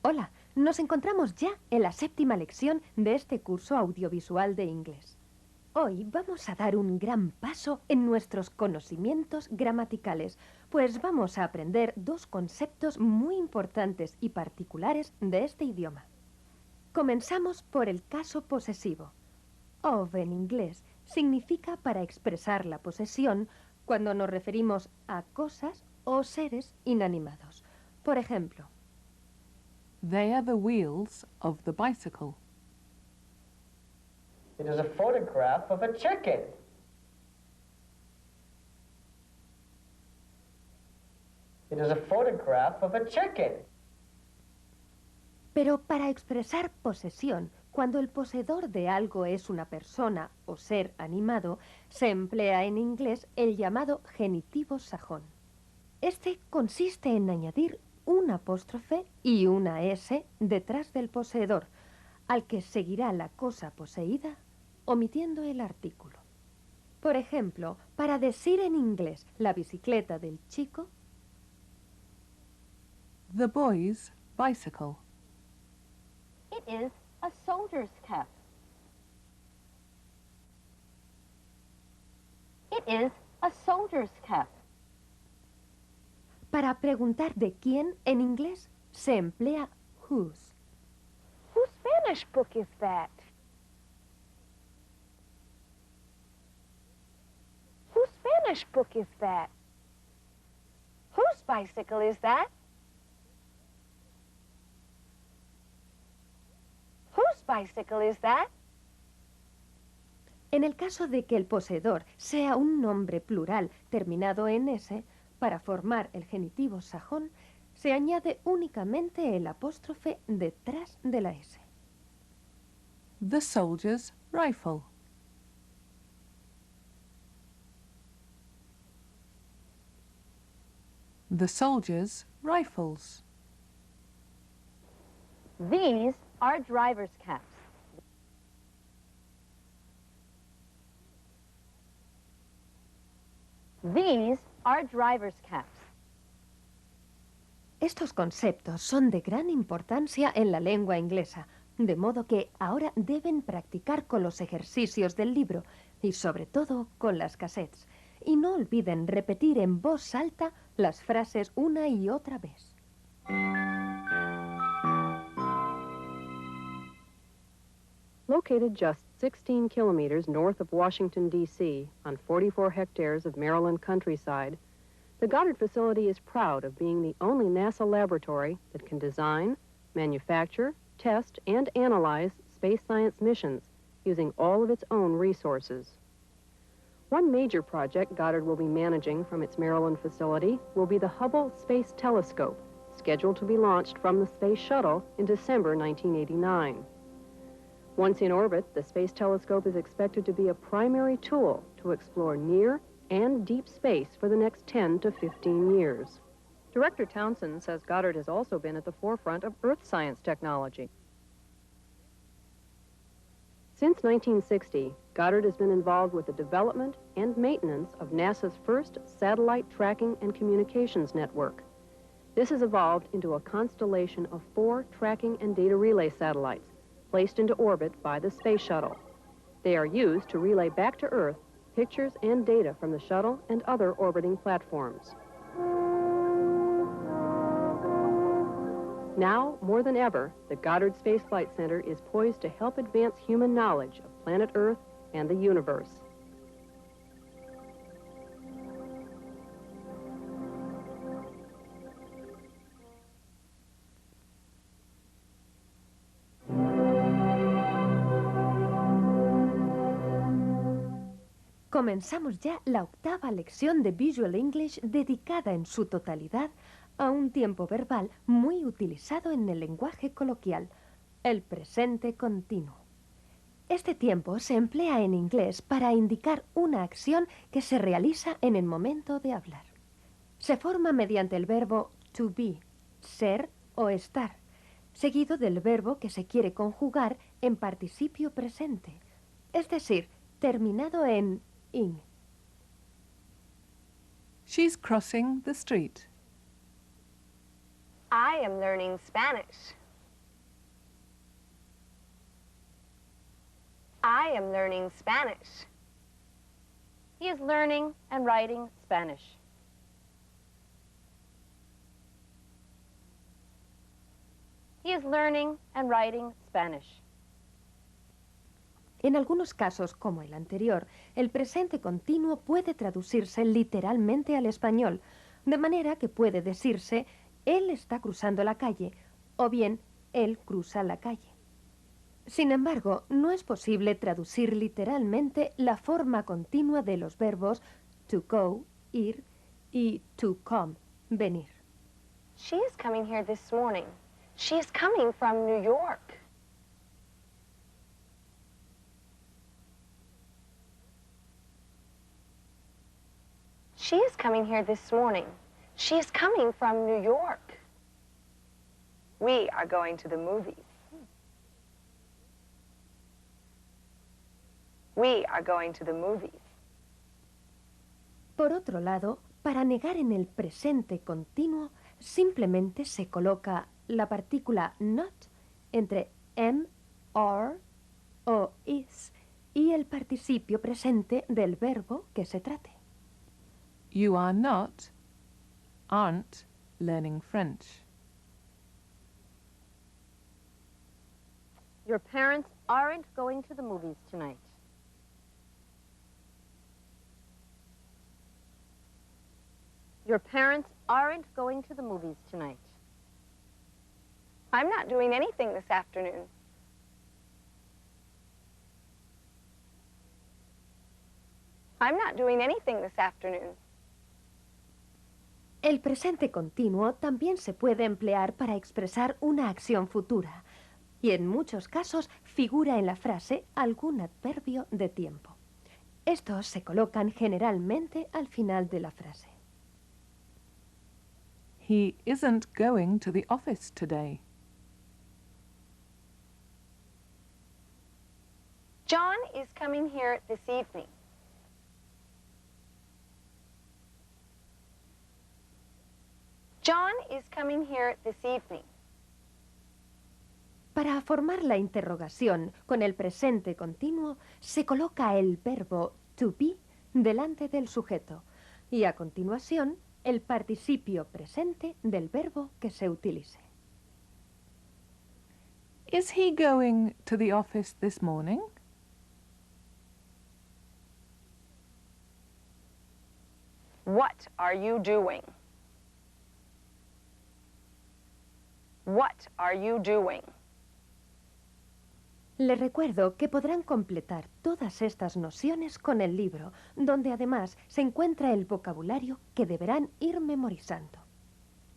Hola, nos encontramos ya en la 7ª lección de este curso audiovisual de inglés. Hoy vamos a dar un gran paso en nuestros conocimientos gramaticales, pues vamos a aprender dos conceptos muy importantes y particulares de este idioma. Comenzamos por el caso posesivo. Of en inglés significa para expresar la posesión cuando nos referimos a cosas o seres inanimados. Por ejemplo, They are the wheels of the bicycle. It is a photograph of a chicken. It is a photograph of a chicken. pero para expresar posesión, cuando el poseedor de algo es una persona o ser animado, se emplea en inglés el llamado genitivo sajón. Este consiste en añadir un apóstrofe y una S detrás del poseedor, al que seguirá la cosa poseída, omitiendo el artículo. Por ejemplo, para decir en inglés la bicicleta del chico, The boy's bicycle. It is a soldier's cap. It is a soldier's cap. para preguntar de quién en inglés se emplea whose. Whose Spanish book is that? Whose Spanish book is that? Whose bicycle is that? Whose bicycle is that? En el caso de que el poseedor sea un nombre plural terminado en S, para formar el genitivo sajón, se añade únicamente el apóstrofe detrás de la S. The soldier's rifle. The soldier's rifles. These are driver's caps. These are driver's caps. Estos conceptos son de gran importancia en la lengua inglesa, de modo que ahora deben practicar con los ejercicios del libro y sobre todo con las cassettes. Y no olviden repetir en voz alta las frases una y otra vez. Located just 16 kilometers north of Washington, D.C., on 44 hectares of Maryland countryside, the Goddard facility is proud of being the only NASA laboratory that can design, manufacture, test, and analyze space science missions using all of its own resources. One major project Goddard will be managing from its Maryland facility will be the Hubble Space Telescope, scheduled to be launched from the Space Shuttle in December 1989. Once in orbit, the Space Telescope is expected to be a primary tool to explore near and deep space for the next 10 to 15 years. Director Townsend says Goddard has also been at the forefront of Earth science technology. Since 1960, Goddard has been involved with the development and maintenance of NASA's first satellite tracking and communications network. This has evolved into a constellation of 4 tracking and data relay satellites placed into orbit by the Space Shuttle. They are used to relay back to Earth pictures and data from the shuttle and other orbiting platforms. Now, more than ever, the Goddard Space Flight Center is poised to help advance human knowledge of planet Earth and the universe. Comenzamos ya la 8ª lección de Visual English dedicada en su totalidad a un tiempo verbal muy utilizado en el lenguaje coloquial, el presente continuo. Este tiempo se emplea en inglés para indicar una acción que se realiza en el momento de hablar. Se forma mediante el verbo to be, ser o estar, seguido del verbo que se quiere conjugar en participio presente, es decir, terminado en in. She's crossing the street. I am learning Spanish. I am learning Spanish. He is learning and writing Spanish. He is learning and writing Spanish. En algunos casos, como el anterior, el presente continuo puede traducirse literalmente al español, de manera que puede decirse él está cruzando la calle o bien él cruza la calle. Sin embargo, no es posible traducir literalmente la forma continua de los verbos to go, ir, y to come, venir. She is coming here this morning. She is coming from New York. She is coming here this morning. She is coming from New York. We are going to the movies. We are going to the movies. Por otro lado, para negar en el presente continuo, simplemente se coloca la partícula not entre am, are o is y el participio presente del verbo que se trate. You are not, aren't learning French. Your parents aren't going to the movies tonight. Your parents aren't going to the movies tonight. I'm not doing anything this afternoon. I'm not doing anything this afternoon. El presente continuo también se puede emplear para expresar una acción futura y en muchos casos figura en la frase algún adverbio de tiempo. Estos se colocan generalmente al final de la frase. He isn't going to the office today. John is coming here this evening. John is coming here this evening. Para formar la interrogación con el presente continuo, se coloca el verbo to be delante del sujeto y a continuación el participio presente del verbo que se utilice. Is he going to the office this morning? What are you doing? What are you doing? Les recuerdo que podrán completar todas estas nociones con el libro, donde además se encuentra el vocabulario que deberán ir memorizando.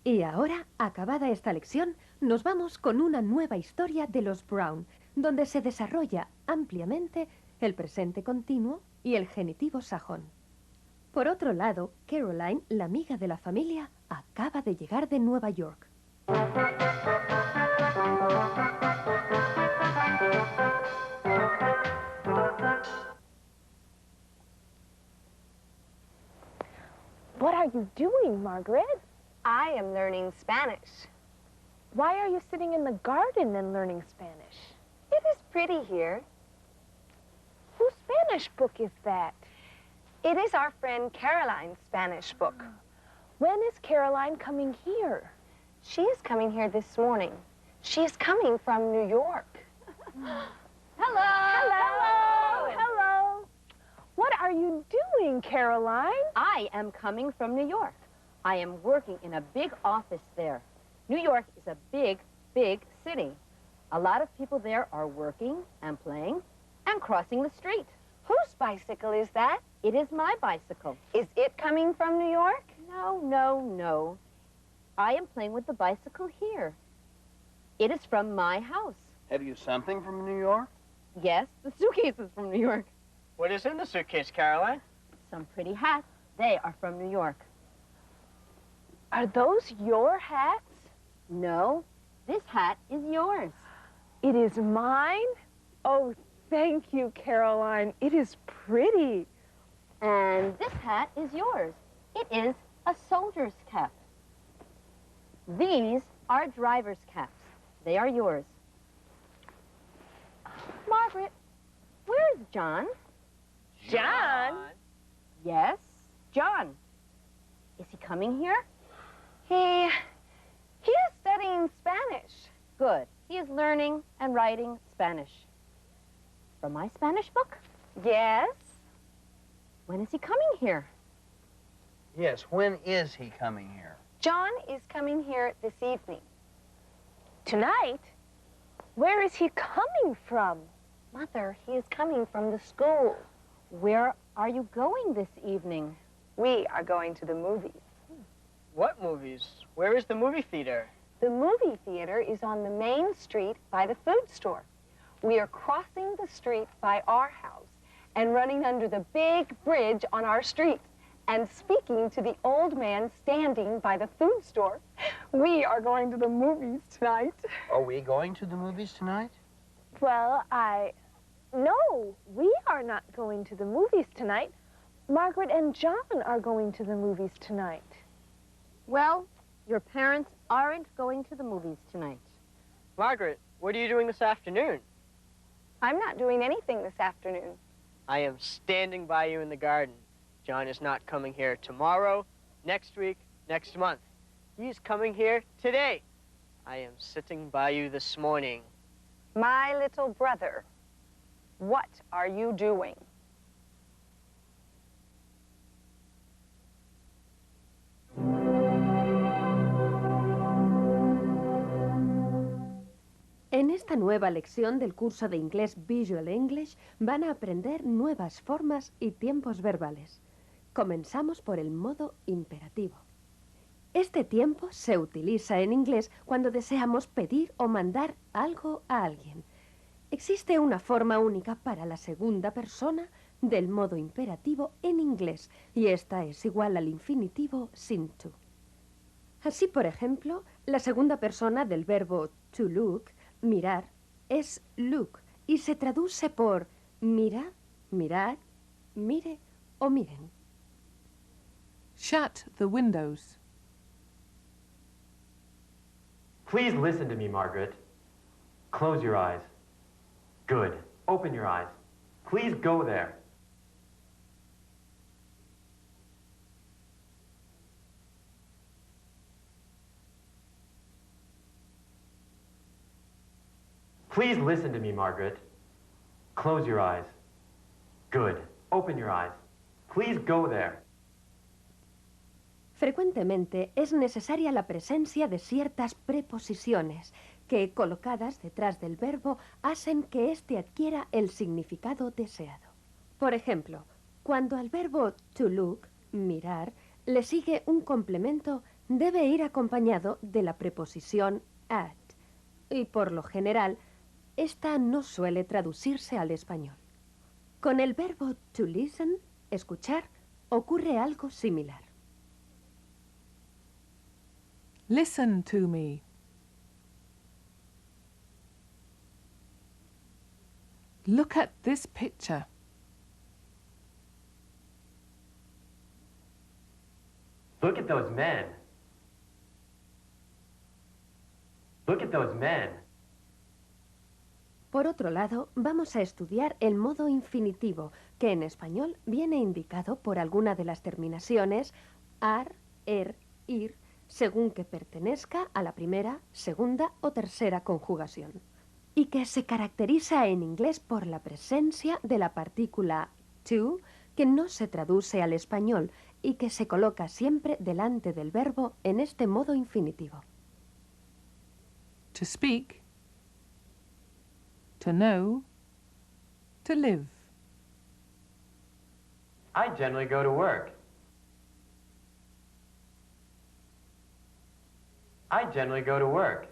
Y ahora, acabada esta lección, nos vamos con una nueva historia de los Brown, donde se desarrolla ampliamente el presente continuo y el genitivo sajón. Por otro lado, Caroline, la amiga de la familia, acaba de llegar de Nueva York. What are you doing, Margaret? I am learning Spanish. Why are you sitting in the garden and learning Spanish? It is pretty here. Whose Spanish book is that? It is our friend Caroline's Spanish book. When is Caroline coming here? She is coming here this morning. She is coming from New York. Hello! Hello! Hello! What are you doing, Caroline? I am coming from New York. I am working in a big office there. New York is a big, big city. A lot of people there are working and playing and crossing the street. Whose bicycle is that? It is my bicycle. Is it coming from New York? No, no, no. I am playing with the bicycle here. It is from my house. Have you something from New York? Yes, the suitcase is from New York. What is in the suitcase, Caroline? Some pretty hats. They are from New York. Are those your hats? No, this hat is yours. It is mine? Oh, thank you, Caroline. It is pretty. And this hat is yours. It is a soldier's cap. These are driver's caps. They are yours. Margaret, Where's John? John? Yes, John. Is he coming here? He is studying Spanish. Good. He is learning and writing Spanish. From my Spanish book? Yes. When is he coming here? Yes, when is he coming here? John is coming here this evening. Tonight? Where is he coming from? Mother, he is coming from the school. Where are you going this evening? We are going to the movies. What movies? Where is the movie theater? The movie theater is on the main street by the food store. We are crossing the street by our house and running under the big bridge on our street and speaking to the old man standing by the food store. We are going to the movies tonight. Are we going to the movies tonight? Well, No, we are not going to the movies tonight. Margaret and John are going to the movies tonight. Well, your parents aren't going to the movies tonight. Margaret, what are you doing this afternoon? I'm not doing anything this afternoon. I am standing by you in the garden. John is not coming here tomorrow, next week, next month. He's coming here today. I am sitting by you this morning. My little brother, what are you doing? En esta nueva lección del curso de inglés Visual English van a aprender nuevas formas y tiempos verbales. Comenzamos por el modo imperativo. Este tiempo se utiliza en inglés cuando deseamos pedir o mandar algo a alguien. Existe una forma única para la segunda persona del modo imperativo en inglés y esta es igual al infinitivo sin to. Así, por ejemplo, la segunda persona del verbo to look, mirar, es look y se traduce por mira, mirad, mire o miren. Shut the windows. Please listen to me, Margaret. Close your eyes. Good. Open your eyes. Please go there. Please listen to me, Margaret. Close your eyes. Good. Open your eyes. Please go there. Frecuentemente es necesaria la presencia de ciertas preposiciones que, colocadas detrás del verbo, hacen que éste adquiera el significado deseado. Por ejemplo, cuando al verbo to look, mirar, le sigue un complemento, debe ir acompañado de la preposición at. Y por lo general, esta no suele traducirse al español. Con el verbo to listen, escuchar, ocurre algo similar. Listen to me. Look at this picture. Look at those men. Look at those men. Por otro lado, vamos a estudiar el modo infinitivo, que en español viene indicado por alguna de las terminaciones ar, ir, según que pertenezca a la primera, segunda o tercera conjugación, y que se caracteriza en inglés por la presencia de la partícula to, que no se traduce al español y que se coloca siempre delante del verbo en este modo infinitivo. To speak. To know. To live. I generally go to work. I generally go to work.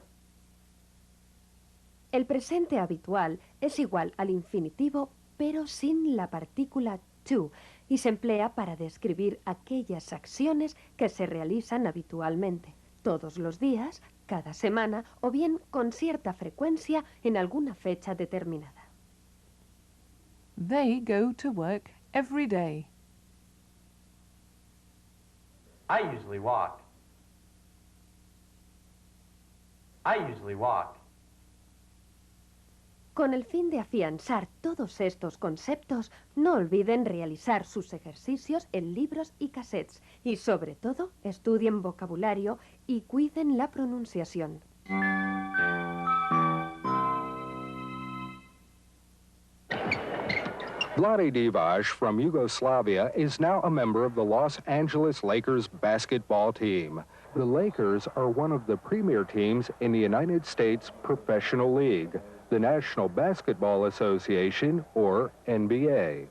El presente habitual es igual al infinitivo, pero sin la partícula to, y se emplea para describir aquellas acciones que se realizan habitualmente, todos los días, cada semana o bien con cierta frecuencia en alguna fecha determinada. They go to work every day. I usually walk. I usually walk. Con el fin de afianzar todos estos conceptos, no olviden realizar sus ejercicios en libros y cassettes y, sobre todo, estudien vocabulario y cuiden la pronunciación. Vlade Divac from Yugoslavia is now a member of the Los Angeles Lakers basketball team. The Lakers are one of the premier teams in the United States Professional League, the National Basketball Association, or NBA.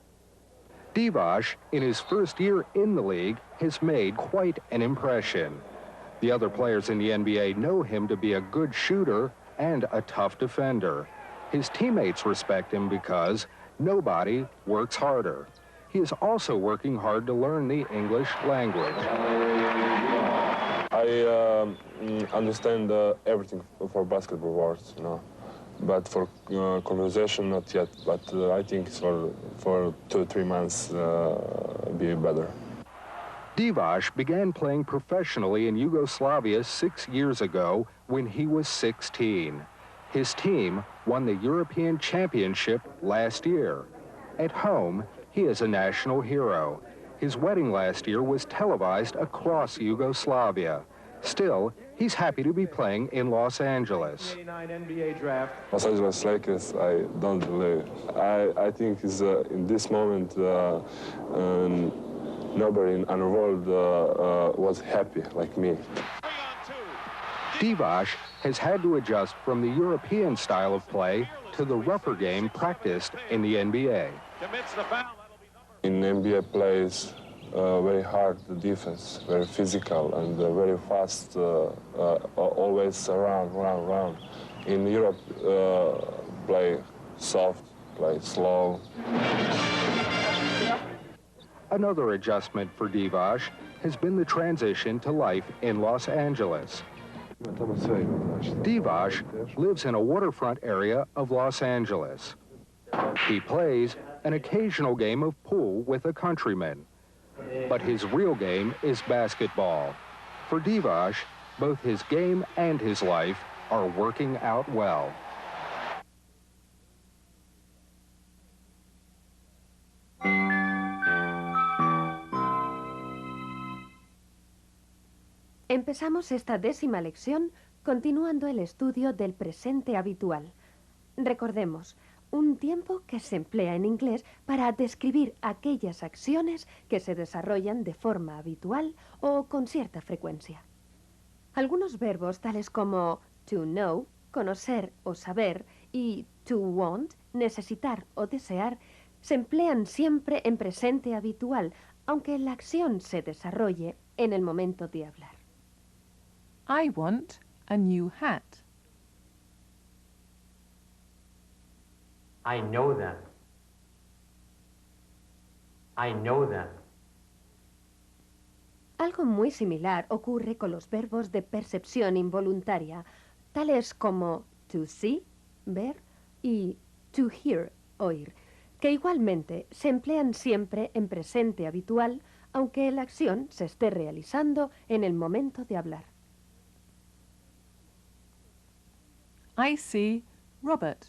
Divac, in his first year in the league, has made quite an impression. The other players in the NBA know him to be a good shooter and a tough defender. His teammates respect him because nobody works harder. He is also working hard to learn the English language. I understand everything for basketball words, you know, but for conversation, not yet. But I think for 2 or 3 months, be better. Divac began playing professionally in Yugoslavia 6 years ago when he was 16. His team won the European Championship last year. At home, he is a national hero. His wedding last year was televised across Yugoslavia. Still, he's happy to be playing in Los Angeles. Los Angeles Lakers, I don't believe. I think is in this moment nobody in the world was happy like me. Divac has had to adjust from the European style of play to the rougher game practiced in the NBA. In NBA plays very hard defense, very physical and very fast, always around. In Europe, play soft, play slow. Another adjustment for Divac has been the transition to life in Los Angeles. Divac lives in a waterfront area of Los Angeles. He plays an occasional game of pool with a countryman, but his real game is basketball. For Divac, both his game and his life are working out well. Empezamos esta 10ª lección continuando el estudio del presente habitual. Recordemos, un tiempo que se emplea en inglés para describir aquellas acciones que se desarrollan de forma habitual o con cierta frecuencia. Algunos verbos tales como to know, conocer o saber, y to want, necesitar o desear, se emplean siempre en presente habitual, aunque la acción se desarrolle en el momento de hablar. I want a new hat. I know them. I know them. Algo muy similar ocurre con los verbos de percepción involuntaria, tales como to see, ver, y to hear, oír, que igualmente se emplean siempre en presente habitual, aunque la acción se esté realizando en el momento de hablar. I see Robert.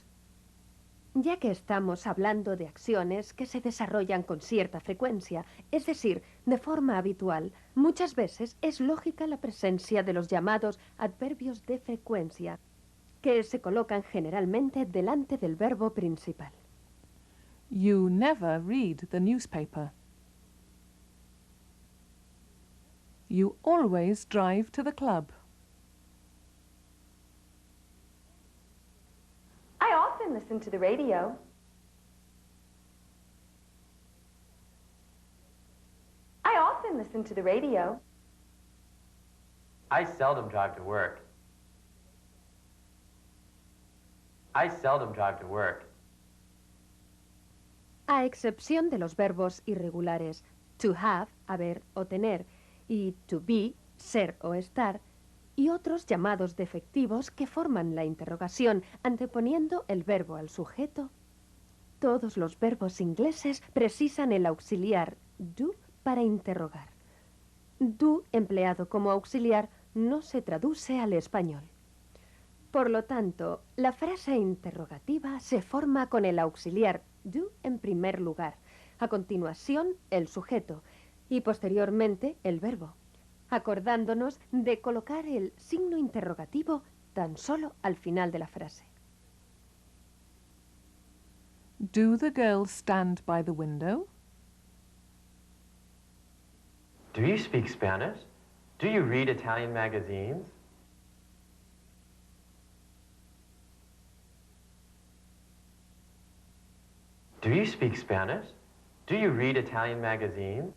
Ya que estamos hablando de acciones que se desarrollan con cierta frecuencia, es decir, de forma habitual, muchas veces es lógica la presencia de los llamados adverbios de frecuencia, que se colocan generalmente delante del verbo principal. You never read the newspaper. You always drive to the club. I often listen to the radio. I often listen to the radio. I seldom drive to work. I seldom drive to work. A excepción de los verbos irregulares to have, haber o tener, y to be, ser o estar, y otros llamados defectivos que forman la interrogación anteponiendo el verbo al sujeto, todos los verbos ingleses precisan el auxiliar do para interrogar. Do, empleado como auxiliar, no se traduce al español. Por lo tanto, la frase interrogativa se forma con el auxiliar do en primer lugar, a continuación el sujeto y posteriormente el verbo, acordándonos de colocar el signo interrogativo tan solo al final de la frase. Do the girls stand by the window? Do you speak Spanish? Do you read Italian magazines? Do you speak Spanish? Do you read Italian magazines?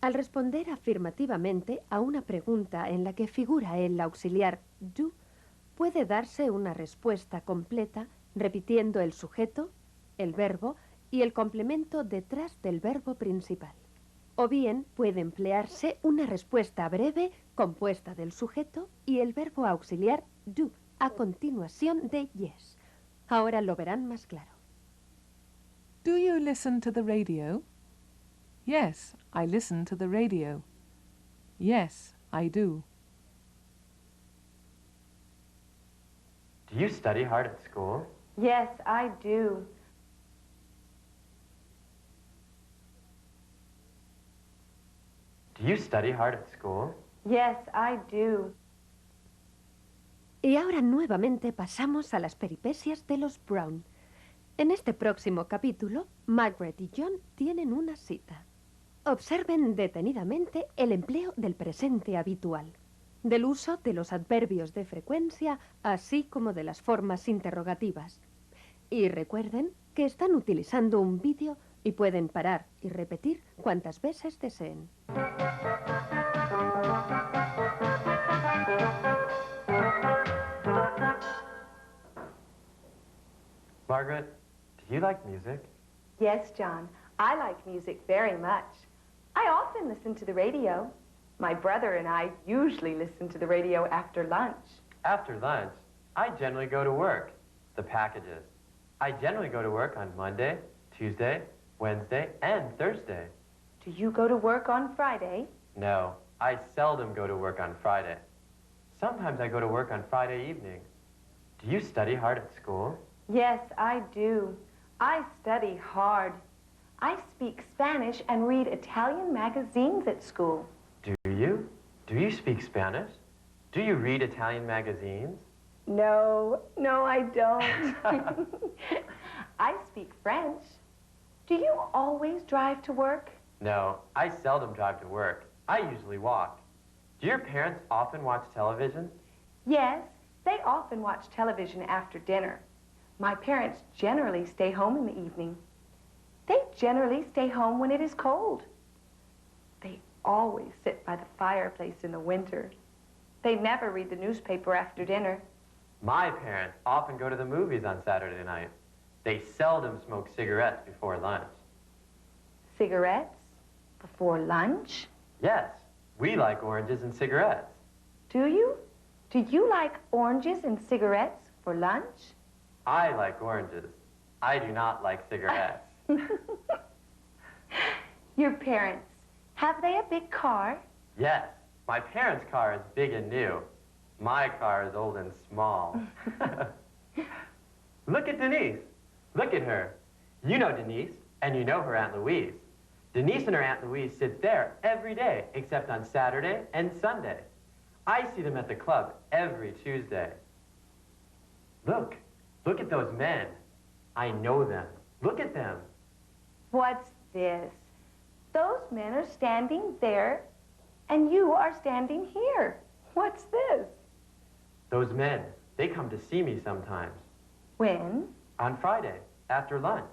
Al responder afirmativamente a una pregunta en la que figura el auxiliar do, puede darse una respuesta completa repitiendo el sujeto, el verbo y el complemento detrás del verbo principal. O bien puede emplearse una respuesta breve compuesta del sujeto y el verbo auxiliar do a continuación de yes. Ahora lo verán más claro. Do you listen to the radio? Yes, I listen to the radio. Yes, I do. Do you study hard at school? Yes, I do. Do you study hard at school? Yes, I do. Y ahora nuevamente pasamos a las peripecias de los Brown. En este próximo capítulo, Margaret y John tienen una cita. Observen detenidamente el empleo del presente habitual, del uso de los adverbios de frecuencia, así como de las formas interrogativas. Y recuerden que están utilizando un vídeo y pueden parar y repetir cuantas veces deseen. Margaret, do you like music? Yes, John. I like music very much. I often listen to the radio. My brother and I usually listen to the radio after lunch. After lunch, I generally go to work. The packages. I generally go to work on Monday, Tuesday, Wednesday, and Thursday. Do you go to work on Friday? No, I seldom go to work on Friday. Sometimes I go to work on Friday evening. Do you study hard at school? Yes, I do. I study hard. I speak Spanish and read Italian magazines at school. Do you? Do you speak Spanish? Do you read Italian magazines? No, I don't. I speak French. Do you always drive to work? No, I seldom drive to work. I usually walk. Do your parents often watch television? Yes, they often watch television after dinner. My parents generally stay home in the evening. They generally stay home when it is cold. They always sit by the fireplace in the winter. They never read the newspaper after dinner. My parents often go to the movies on Saturday night. They seldom smoke cigarettes before lunch. Cigarettes? Before lunch? Yes, we like oranges and cigarettes. Do you? Do you like oranges and cigarettes for lunch? I like oranges. I do not like cigarettes. Your parents, have they a big car? Yes, my parents' car is big and new. My car is old and small. Look at Denise. Look at her. You know Denise, and you know her Aunt Louise. Denise and her Aunt Louise sit there every day, except on Saturday and Sunday. I see them at the club every Tuesday. Look at those men. I know them. Look at them. What's this? Those men are standing there, and you are standing here. What's this? Those men, they come to see me sometimes. When? On Friday, after lunch.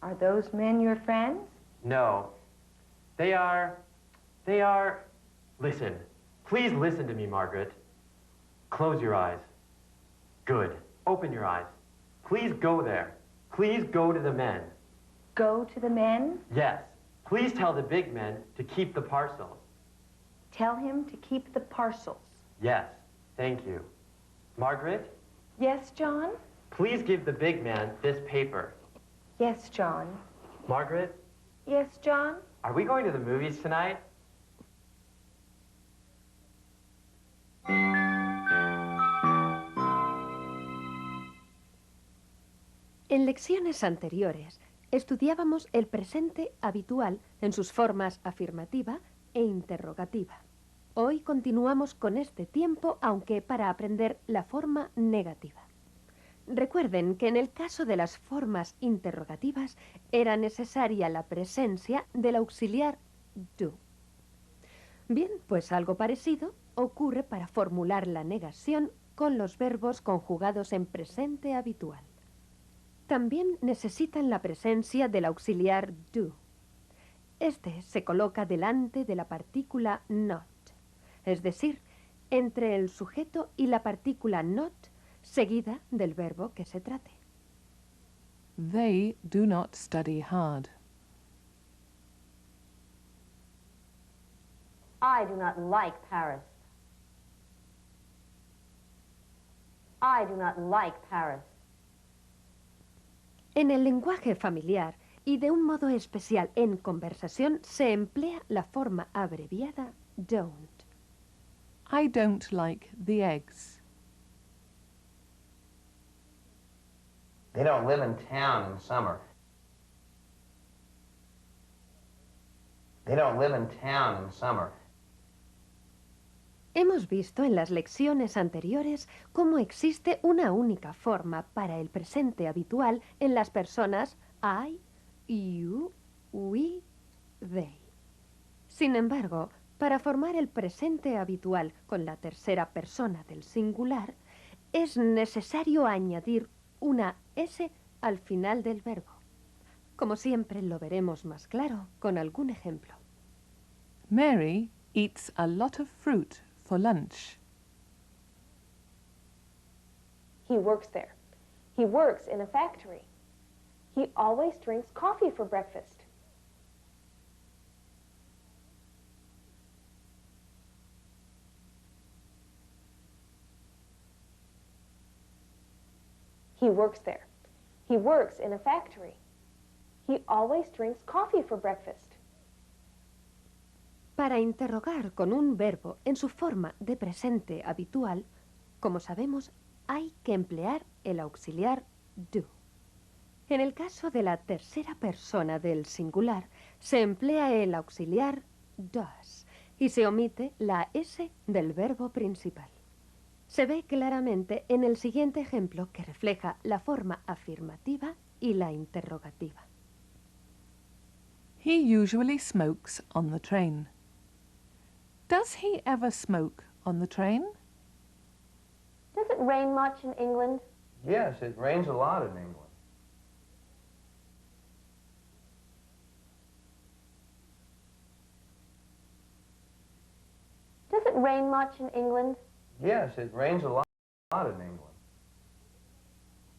Are those men your friends? No. They are... Listen. Please listen to me, Margaret. Close your eyes. Good. Open your eyes. Please go there. Please go to the men. Go to the men? Yes. Please tell the big men to keep the parcels. Tell him to keep the parcels. Yes. Thank you. Margaret? Yes, John? Please give the big man this paper. Yes, John. Margaret? Yes, John? Are we going to the movies tonight? En lecciones anteriores estudiábamos el presente habitual en sus formas afirmativa e interrogativa. Hoy continuamos con este tiempo, aunque para aprender la forma negativa. Recuerden que en el caso de las formas interrogativas era necesaria la presencia del auxiliar do. Bien, pues algo parecido ocurre para formular la negación con los verbos conjugados en presente habitual. También necesitan la presencia del auxiliar do. Este se coloca delante de la partícula not, es decir, entre el sujeto y la partícula not, seguida del verbo que se trate. They do not study hard. I do not like Paris. I do not like Paris. En el lenguaje familiar y de un modo especial en conversación se emplea la forma abreviada don't. I don't like the eggs. They don't live in town in summer. They don't live in town in summer. Hemos visto en las lecciones anteriores cómo existe una única forma para el presente habitual en las personas I, you, we, they. Sin embargo, para formar el presente habitual con la tercera persona del singular, es necesario añadir una S al final del verbo. Como siempre, lo veremos más claro con algún ejemplo. Mary eats a lot of fruit for lunch. He works there. He works in a factory. He always drinks coffee for breakfast. He works there. He works in a factory. He always drinks coffee for breakfast. Para interrogar con un verbo en su forma de presente habitual, como sabemos, hay que emplear el auxiliar do. En el caso de la tercera persona del singular, se emplea el auxiliar does y se omite la S del verbo principal. Se ve claramente en el siguiente ejemplo que refleja la forma afirmativa y la interrogativa. He usually smokes on the train. Does he ever smoke on the train? Does it rain much in England? Yes, it rains a lot in England. Does it rain much in England? Yes, it rains a lot in England.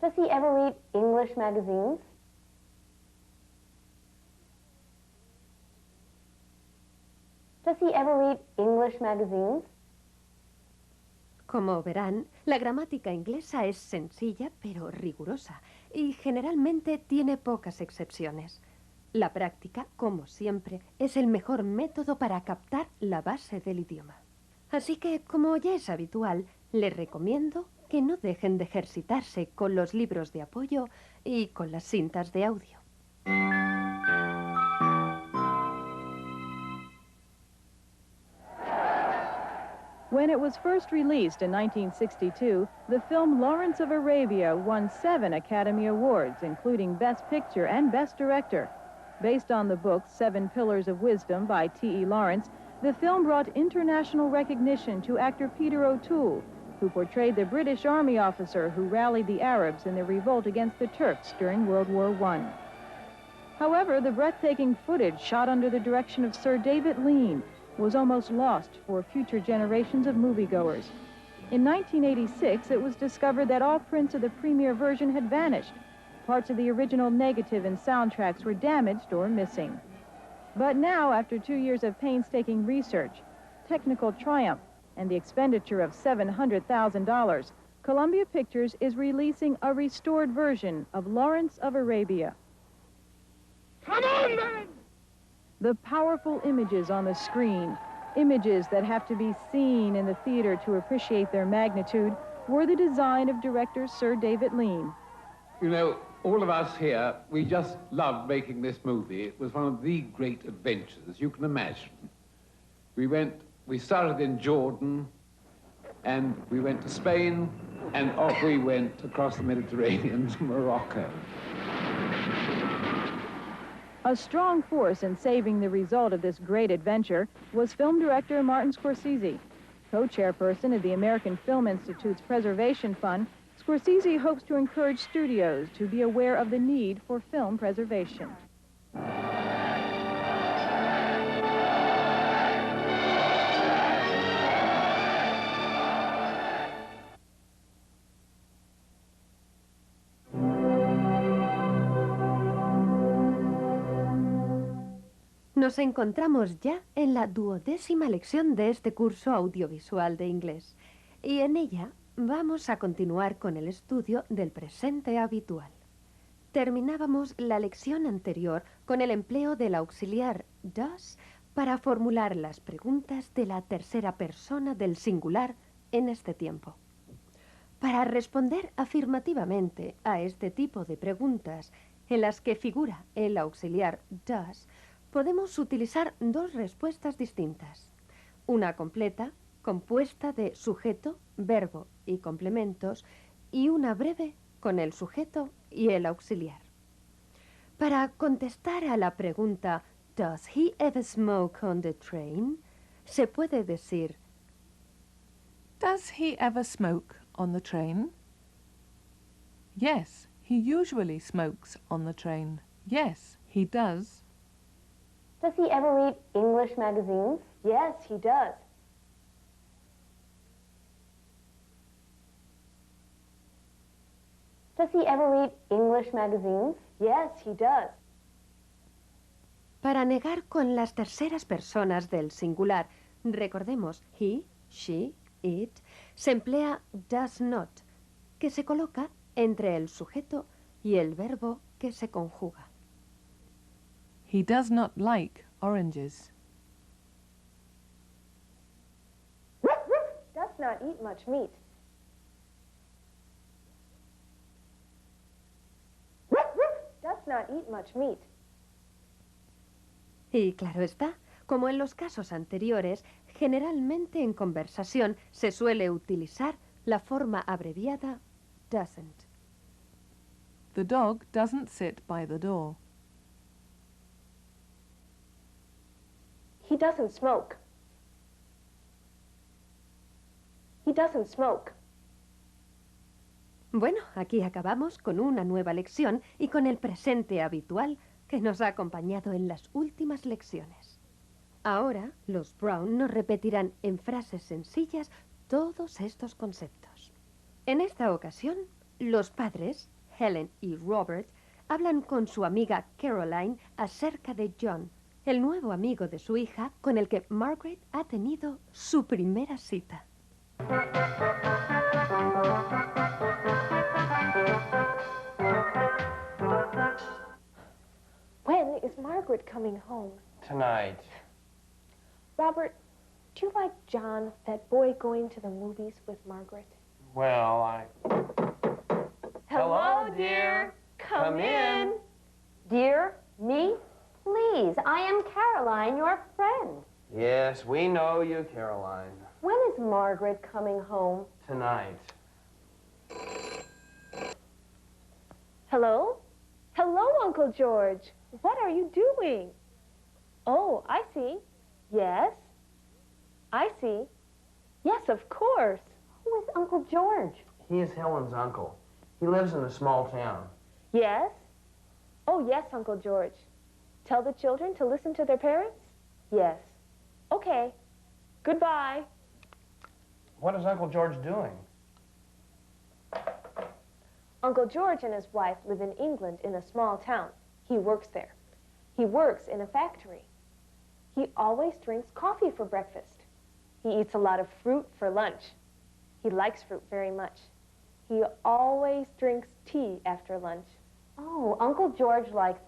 Does he ever read English magazines? Does he ever read English magazines? Como verán, la gramática inglesa es sencilla pero rigurosa y generalmente tiene pocas excepciones. La práctica, como siempre, es el mejor método para captar la base del idioma. Así que, como ya es habitual, les recomiendo que no dejen de ejercitarse con los libros de apoyo y con las cintas de audio. When it was first released in 1962, the film Lawrence of Arabia won 7 Academy Awards, including Best Picture and Best Director. Based on the book 7 Pillars of Wisdom by T.E. Lawrence, the film brought international recognition to actor Peter O'Toole, who portrayed the British Army officer who rallied the Arabs in their revolt against the Turks during World War I. However, the breathtaking footage shot under the direction of Sir David Lean was almost lost for future generations of moviegoers. In 1986, it was discovered that all prints of the premiere version had vanished. Parts of the original negative and soundtracks were damaged or missing. But now, after 2 years of painstaking research, technical triumph, and the expenditure of $700,000, Columbia Pictures is releasing a restored version of Lawrence of Arabia. Come on, then! The powerful images on the screen, images that have to be seen in the theater to appreciate their magnitude, were the design of director Sir David Lean. You know, all of us here, we just loved making this movie. It was one of the great adventures you can imagine. We started in Jordan, and we went to Spain, and off we went across the Mediterranean to Morocco. A strong force in saving the result of this great adventure was film director Martin Scorsese. Co-chairperson of the American Film Institute's Preservation Fund, Scorsese hopes to encourage studios to be aware of the need for film preservation. Nos encontramos ya en la 12ª lección de este curso audiovisual de inglés y en ella vamos a continuar con el estudio del presente habitual. Terminábamos la lección anterior con el empleo del auxiliar does para formular las preguntas de la tercera persona del singular en este tiempo. Para responder afirmativamente a este tipo de preguntas en las que figura el auxiliar does, podemos utilizar dos respuestas distintas. Una completa, compuesta de sujeto, verbo y complementos, y una breve con el sujeto y el auxiliar. Para contestar a la pregunta ¿Does he ever smoke on the train?, se puede decir Does he ever smoke on the train? Yes, he usually smokes on the train. Yes, he does. Does he ever read English magazines? Yes, he does. Does he ever read English magazines? Yes, he does. Para negar con las terceras personas del singular, recordemos he, she, it, se emplea does not, que se coloca entre el sujeto y el verbo que se conjuga. He does not like oranges. Does not eat much meat. Does not eat much meat. Y claro está, como en los casos anteriores, generalmente en conversación se suele utilizar la forma abreviada doesn't. The dog doesn't sit by the door. He doesn't smoke. He doesn't smoke. Bueno, aquí acabamos con una nueva lección y con el presente habitual que nos ha acompañado en las últimas lecciones. Ahora, los Brown nos repetirán en frases sencillas todos estos conceptos. En esta ocasión, los padres, Helen y Robert, hablan con su amiga Caroline acerca de John, el nuevo amigo de su hija con el que Margaret ha tenido su primera cita. When is Margaret coming home? Tonight. Robert, do you like John, that boy going to the movies with Margaret? Well, Hello, dear. Come in. Dear, me? Please, I am Caroline, your friend. Yes, we know you, Caroline. When is Margaret coming home? Tonight. Hello? Hello, Uncle George. What are you doing? Oh, I see. Yes. I see. Yes, of course. Who is Uncle George? He is Helen's uncle. He lives in a small town. Yes? Oh, yes, Uncle George. Tell the children to listen to their parents? Yes. Okay. Goodbye. What is Uncle George doing? Uncle George and his wife live in England in a small town. He works there. He works in a factory. He always drinks coffee for breakfast. He eats a lot of fruit for lunch. He likes fruit very much. He always drinks tea after lunch. Oh, Uncle George likes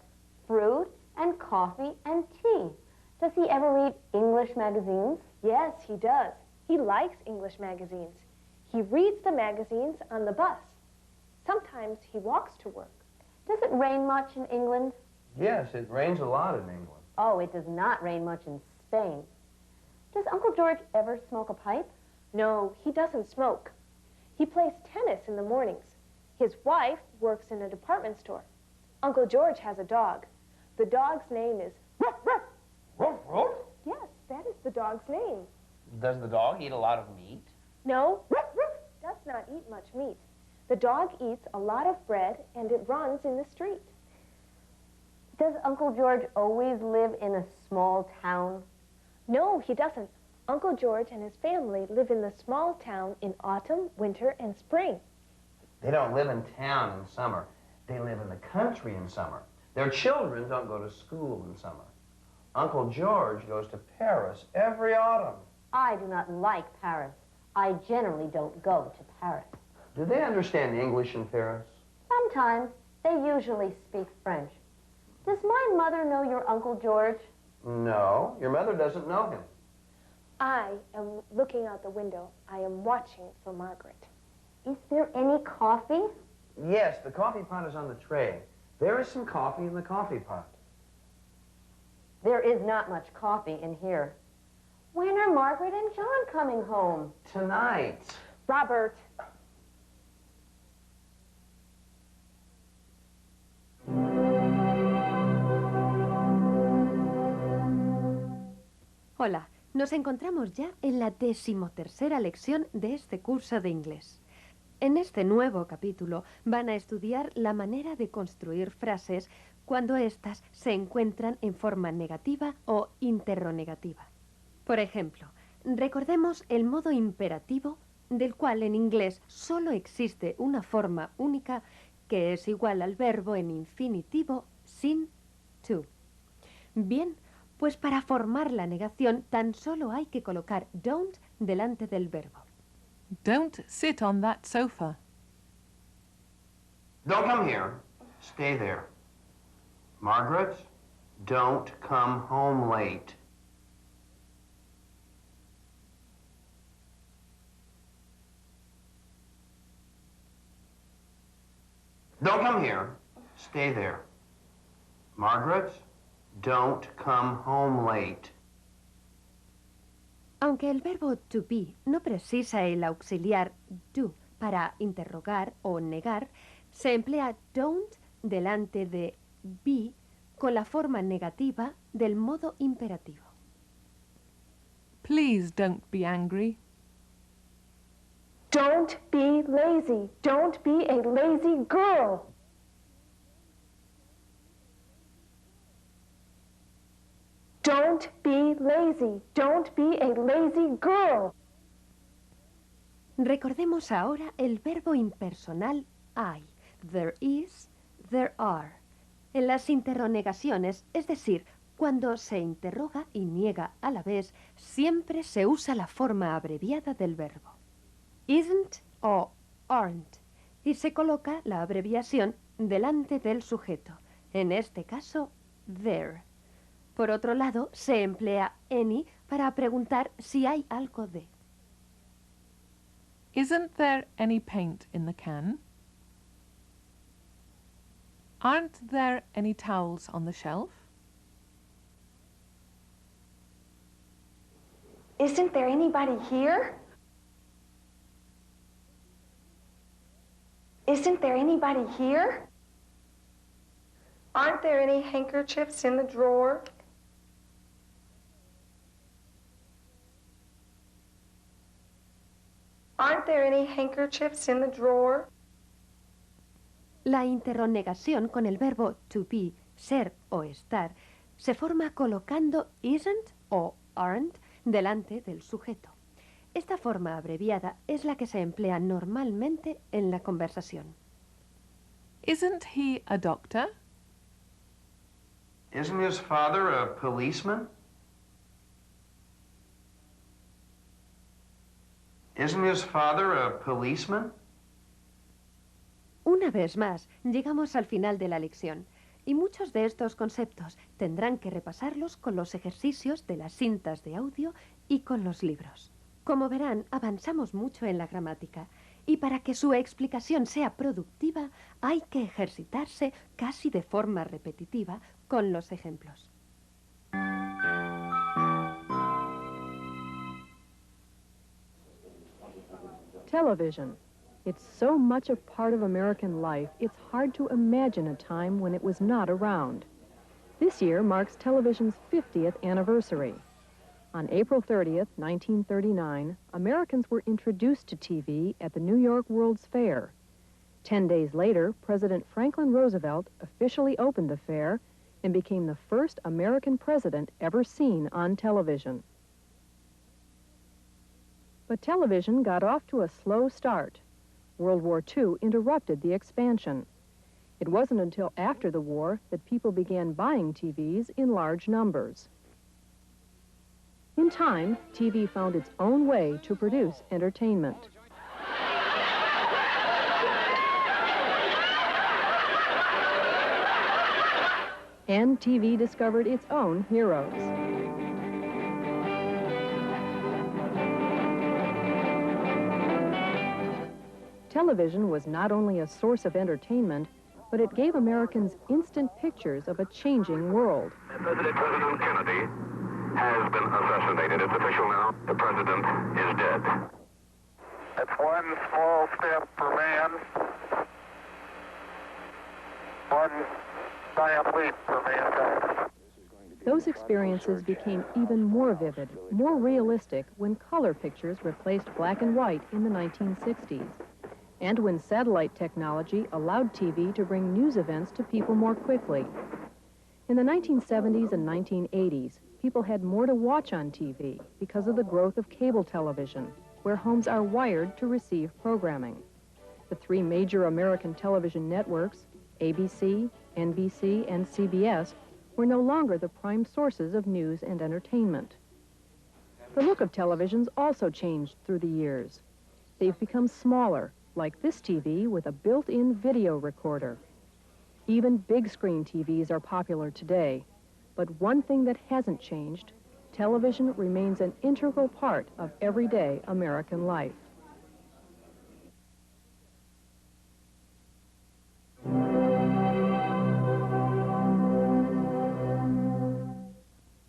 fruit and coffee and tea. Does he ever read English magazines? Yes, he does. He likes English magazines. He reads the magazines on the bus. Sometimes he walks to work. Does it rain much in England? Yes, it rains a lot in England. Oh, it does not rain much in Spain. Does Uncle George ever smoke a pipe? No, he doesn't smoke. He plays tennis in the mornings. His wife works in a department store. Uncle George has a dog. The dog's name is Ruff, Ruff. Ruff, ruff. Yes, that is the dog's name. Does the dog eat a lot of meat? No, Ruff, Ruff does not eat much meat. The dog eats a lot of bread and it runs in the street. Does Uncle George always live in a small town? No, he doesn't. Uncle George and his family live in the small town in autumn, winter, and spring. They don't live in town in summer. They live in the country in summer. Their children don't go to school in summer. Uncle George goes to Paris every autumn. I do not like Paris. I generally don't go to Paris. Do they understand English in Paris? Sometimes. They usually speak French. Does my mother know your Uncle George? No, your mother doesn't know him. I am looking out the window. I am watching for Margaret. Is there any coffee? Yes, the coffee pot is on the tray. There is some coffee in the coffee pot. There is not much coffee in here. When are Margaret and John coming home? Tonight. Robert. Hola, nos encontramos ya en la 13ª lección de este curso de inglés. En este nuevo capítulo van a estudiar la manera de construir frases cuando éstas se encuentran en forma negativa o interrogativa. Por ejemplo, recordemos el modo imperativo del cual en inglés solo existe una forma única que es igual al verbo en infinitivo sin to. Bien, pues para formar la negación tan solo hay que colocar don't delante del verbo. Don't sit on that sofa. Don't come here. Stay there. Margaret, don't come home late. Don't come here. Stay there. Margaret, don't come home late. Aunque el verbo to be no precisa el auxiliar do para interrogar o negar, se emplea don't delante de be con la forma negativa del modo imperativo. Please don't be angry. Don't be lazy. Don't be a lazy girl. Don't be lazy. Don't be a lazy girl. Recordemos ahora el verbo impersonal I. There is, there are. En las interrogaciones, es decir, cuando se interroga y niega a la vez, siempre se usa la forma abreviada del verbo. Isn't o aren't. Y se coloca la abreviación delante del sujeto. En este caso, there. Por otro lado, se emplea any para preguntar si hay algo de. Isn't there any paint in the can? Aren't there any towels on the shelf? Isn't there anybody here? Isn't there anybody here? Aren't there any handkerchiefs in the drawer? Aren't there any handkerchiefs in the drawer? La interrogación con el verbo to be, ser o estar, se forma colocando isn't o aren't delante del sujeto. Esta forma abreviada es la que se emplea normalmente en la conversación. Isn't he a doctor? Isn't his father a policeman? Isn't his father a policeman? Una vez más, llegamos al final de la lección y muchos de estos conceptos tendrán que repasarlos con los ejercicios de las cintas de audio y con los libros. Como verán, avanzamos mucho en la gramática y para que su explicación sea productiva hay que ejercitarse casi de forma repetitiva con los ejemplos. Television. It's so much a part of American life, it's hard to imagine a time when it was not around. This year marks television's 50th anniversary. On April 30th, 1939, Americans were introduced to TV at the New York World's Fair. 10 days later, President Franklin Roosevelt officially opened the fair and became the first American president ever seen on television. But television got off to a slow start. World War II interrupted the expansion. It wasn't until after the war that people began buying TVs in large numbers. In time, TV found its own way to produce entertainment. And TV discovered its own heroes. Television was not only a source of entertainment, but it gave Americans instant pictures of a changing world. President Kennedy has been assassinated. It's official now. The president is dead. That's one small step for man, one giant leap for mankind. Those experiences became even more vivid, more realistic when color pictures replaced black and white in the 1960s. And when satellite technology allowed TV to bring news events to people more quickly. In the 1970s and 1980s, people had more to watch on TV because of the growth of cable television, where homes are wired to receive programming. The three major American television networks, ABC, NBC, and CBS, were no longer the prime sources of news and entertainment. The look of televisions also changed through the years. They've become smaller, like this TV with a built-in video recorder. Even big-screen TVs are popular today, but one thing that hasn't changed, television remains an integral part of everyday American life.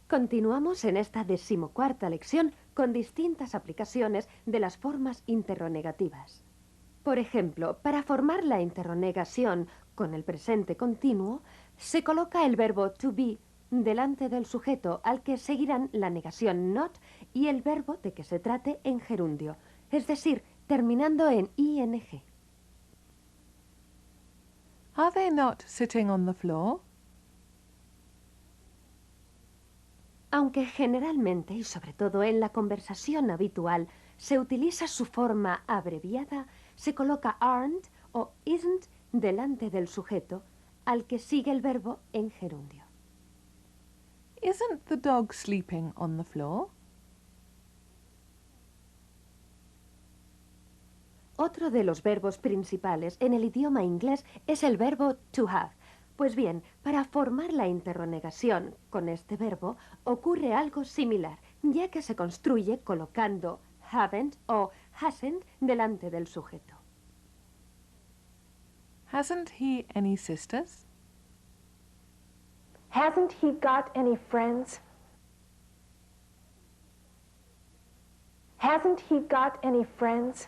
Continuamos en esta 14ª lección con distintas aplicaciones de las formas interrogativas. Por ejemplo, para formar la interrogación con el presente continuo, se coloca el verbo to be delante del sujeto al que seguirán la negación not y el verbo de que se trate en gerundio, es decir, terminando en ing. Are they not sitting on the floor? Aunque generalmente y sobre todo en la conversación habitual se utiliza su forma abreviada, se coloca aren't o isn't delante del sujeto al que sigue el verbo en gerundio. Isn't the dog sleeping on the floor? Otro de los verbos principales en el idioma inglés es el verbo to have. Pues bien, para formar la interrogación con este verbo ocurre algo similar, ya que se construye colocando haven't o hasn't delante del sujeto. Hasn't he any sisters? Hasn't he got any friends? Hasn't he got any friends?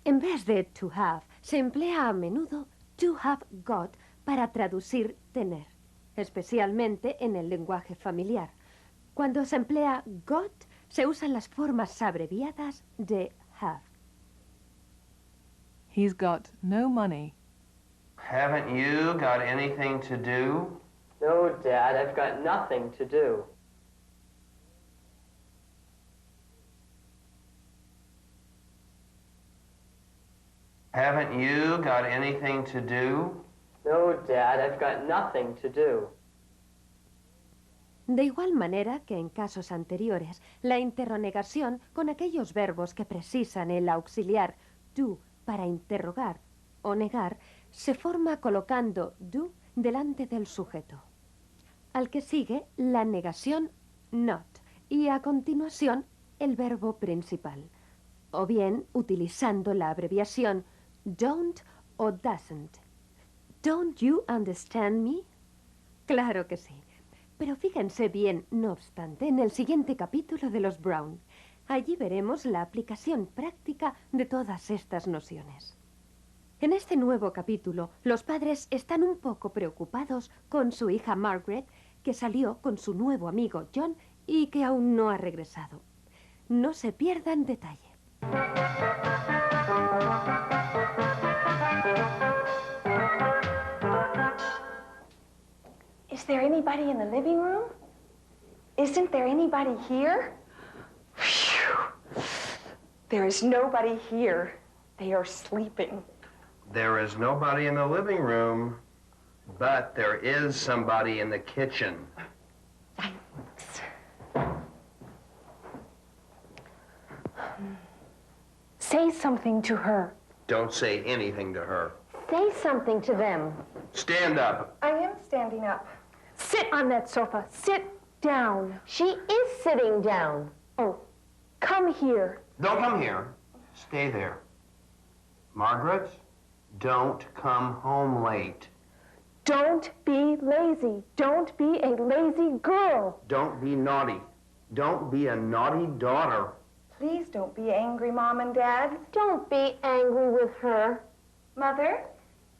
En vez de to have, se emplea a menudo to have got para traducir tener, especialmente en el lenguaje familiar. Cuando se emplea got, se usan las formas abreviadas de have. He's got no money. Haven't you got anything to do? No, Dad, I've got nothing to do. Haven't you got anything to do? No, Dad, I've got nothing to do. De igual manera que en casos anteriores, la interrogación con aquellos verbos que precisan el auxiliar do para interrogar o negar, se forma colocando do delante del sujeto, al que sigue la negación not y a continuación el verbo principal. o bien utilizando la abreviación don't o doesn't. Don't you understand me? Claro que sí. Pero fíjense bien, no obstante, en el siguiente capítulo de los Brown. Allí veremos la aplicación práctica de todas estas nociones. En este nuevo capítulo, los padres están un poco preocupados con su hija Margaret, que salió con su nuevo amigo John y que aún no ha regresado. No se pierdan detalle. Is there anybody in the living room? Isn't there anybody here? Phew. There is nobody here. They are sleeping. There is nobody in the living room, but there is somebody in the kitchen. Thanks. Say something to her. Don't say anything to her. Say something to them. Stand up. I am standing up. Sit on that sofa. Sit down. She is sitting down. Oh, come here. Don't come here. Stay there. Margaret, don't come home late. Don't be lazy. Don't be a lazy girl. Don't be naughty. Don't be a naughty daughter. Please don't be angry, Mom and Dad. Don't be angry with her. Mother?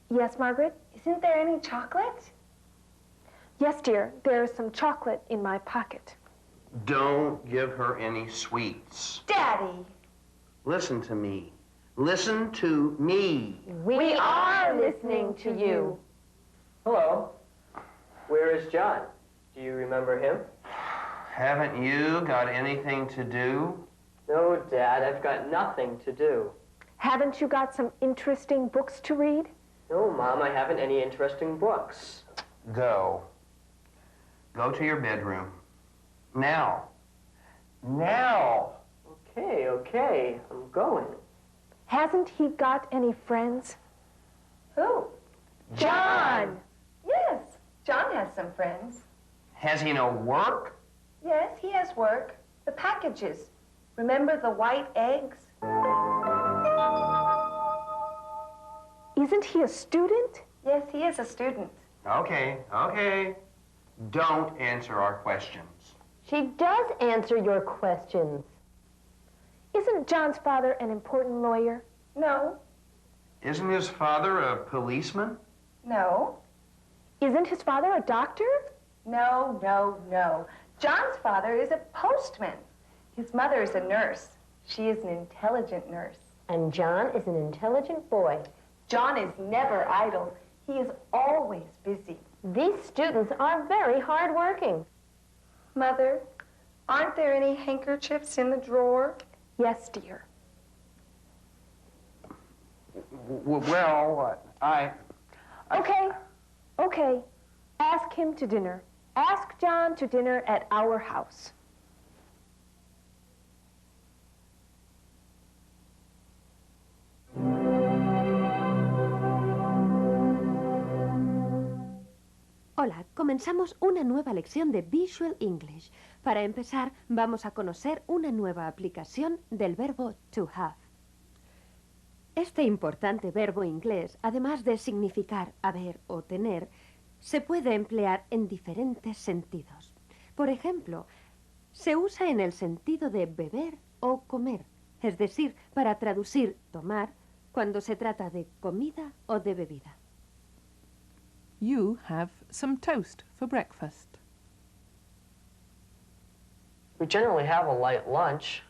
Yes, Margaret? Isn't there any chocolate? Yes, dear. There is some chocolate in my pocket. Don't give her any sweets. Daddy! Listen to me. Listen to me. We are listening to you. Hello. Where is John? Do you remember him? Haven't you got anything to do? No, Dad, I've got nothing to do. Haven't you got some interesting books to read? No, Mom, I haven't any interesting books. Go. Go to your bedroom. Now. Now. Okay, I'm going. Hasn't he got any friends? Who? John! Yes, John has some friends. Has he no work? Yes, he has work. The packages. Remember the white eggs? Isn't he a student? Yes, he is a student. Okay. Don't answer our questions. She does answer your questions. Isn't John's father an important lawyer? No. Isn't his father a policeman? No. Isn't his father a doctor? No. John's father is a postman. His mother is a nurse. She is an intelligent nurse. And John is an intelligent boy. John is never idle. He is always busy. These students are very hardworking. Mother, aren't there any handkerchiefs in the drawer? Yes, dear. Well, Okay. Ask him to dinner. Ask John to dinner at our house. Hola, comenzamos una nueva lección de Visual English. Para empezar, vamos a conocer una nueva aplicación del verbo to have. Este importante verbo inglés, además de significar haber o tener, se puede emplear en diferentes sentidos. Por ejemplo, se usa en el sentido de beber o comer, es decir, para traducir tomar cuando se trata de comida o de bebida. You have some toast for breakfast. We generally have a light lunch.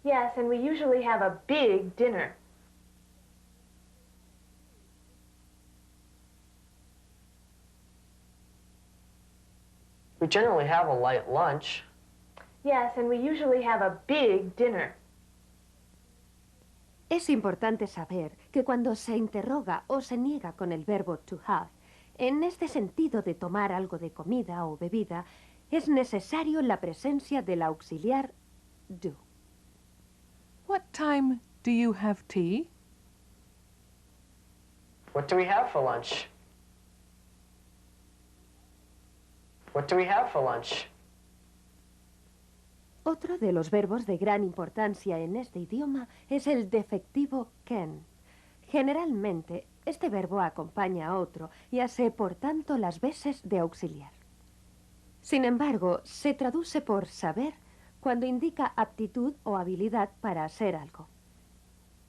Yes, and we usually have a big dinner. We generally have a light lunch. Yes, and we usually have a big dinner. Es importante saber que cuando se interroga o se niega con el verbo to have, en este sentido de tomar algo de comida o bebida, es necesario la presencia del auxiliar do. What time do you have tea? What do we have for lunch? What do we have for lunch? Otro de los verbos de gran importancia en este idioma es el defectivo can. Generalmente, este verbo acompaña a otro y hace, por tanto, las veces de auxiliar. Sin embargo, se traduce por saber cuando indica aptitud o habilidad para hacer algo.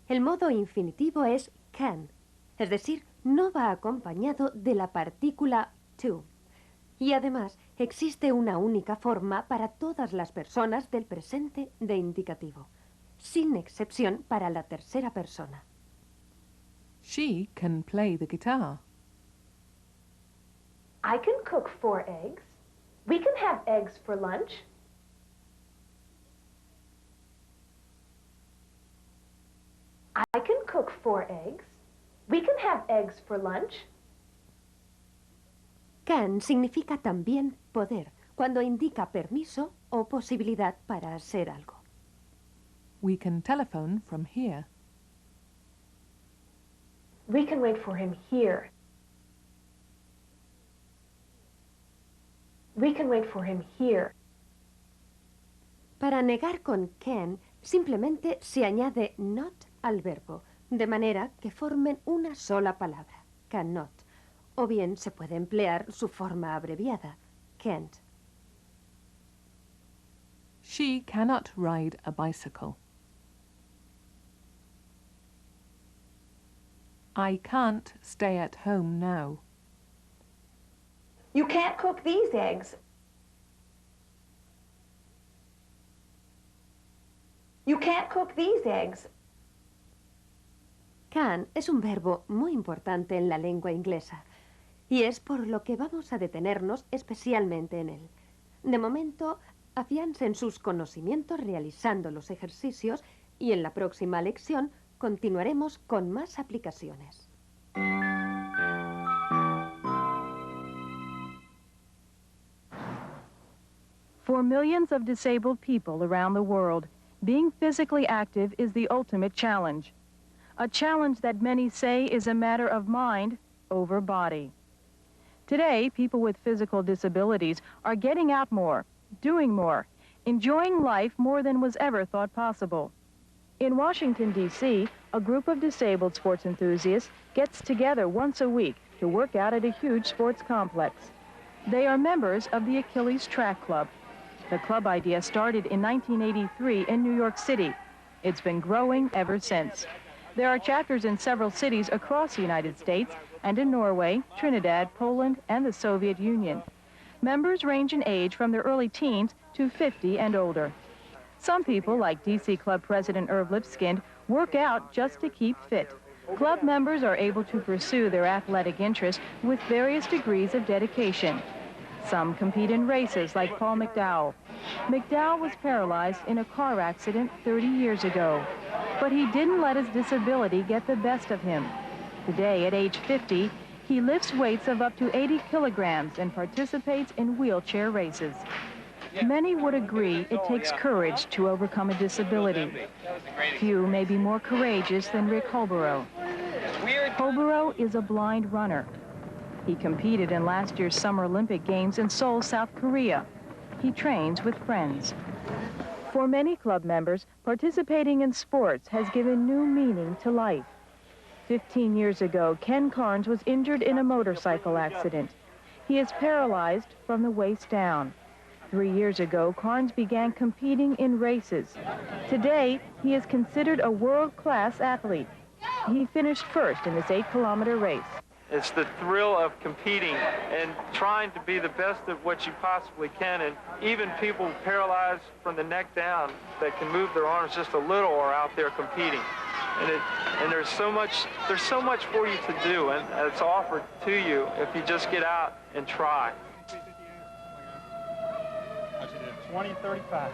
El modo infinitivo es can, es decir, no va acompañado de la partícula to. Y además, existe una única forma para todas las personas del presente de indicativo, sin excepción para la tercera persona. She can play the guitar. I can cook 4 eggs. We can have eggs for lunch. I can cook 4 eggs. We can have eggs for lunch. Can significa también poder, cuando indica permiso o posibilidad para hacer algo. We can telephone from here. We can wait for him here. We can wait for him here. Para negar con can, simplemente se añade not al verbo, de manera que formen una sola palabra, cannot. O bien se puede emplear su forma abreviada, can't. She cannot ride a bicycle. I can't stay at home now. You can't cook these eggs. You can't cook these eggs. Can es un verbo muy importante en la lengua inglesa y es por lo que vamos a detenernos especialmente en él. De momento, afiancen sus conocimientos realizando los ejercicios y en la próxima lección continuaremos con más aplicaciones. For millions of disabled people around the world, being physically active is the ultimate challenge. A challenge that many say is a matter of mind over body. Today, people with physical disabilities are getting out more, doing more, enjoying life more than was ever thought possible. In Washington, D.C., a group of disabled sports enthusiasts gets together once a week to work out at a huge sports complex. They are members of the Achilles Track Club. The club idea started in 1983 in New York City. It's been growing ever since. There are chapters in several cities across the United States and in Norway, Trinidad, Poland, and the Soviet Union. Members range in age from the early teens to 50 and older. Some people, like DC Club President Irv Lipskind, work out just to keep fit. Club members are able to pursue their athletic interests with various degrees of dedication. Some compete in races, like Paul McDowell. McDowell was paralyzed in a car accident 30 years ago, but he didn't let his disability get the best of him. Today, at age 50, he lifts weights of up to 80 kilograms and participates in wheelchair races. Many would agree it takes courage to overcome a disability. Few may be more courageous than Rick Holborough. Holborough is a blind runner. He competed in last year's Summer Olympic Games in Seoul, South Korea. He trains with friends. For many club members, participating in sports has given new meaning to life. 15 years ago, Ken Carnes was injured in a motorcycle accident. He is paralyzed from the waist down. 3 years ago, Carnes began competing in races. Today, he is considered a world-class athlete. He finished first in this 8-kilometer race. It's the thrill of competing and trying to be the best of what you possibly can. And even people paralyzed from the neck down that can move their arms just a little are out there competing. And there's so much for you to do, and it's offered to you if you just get out and try. 20, 35.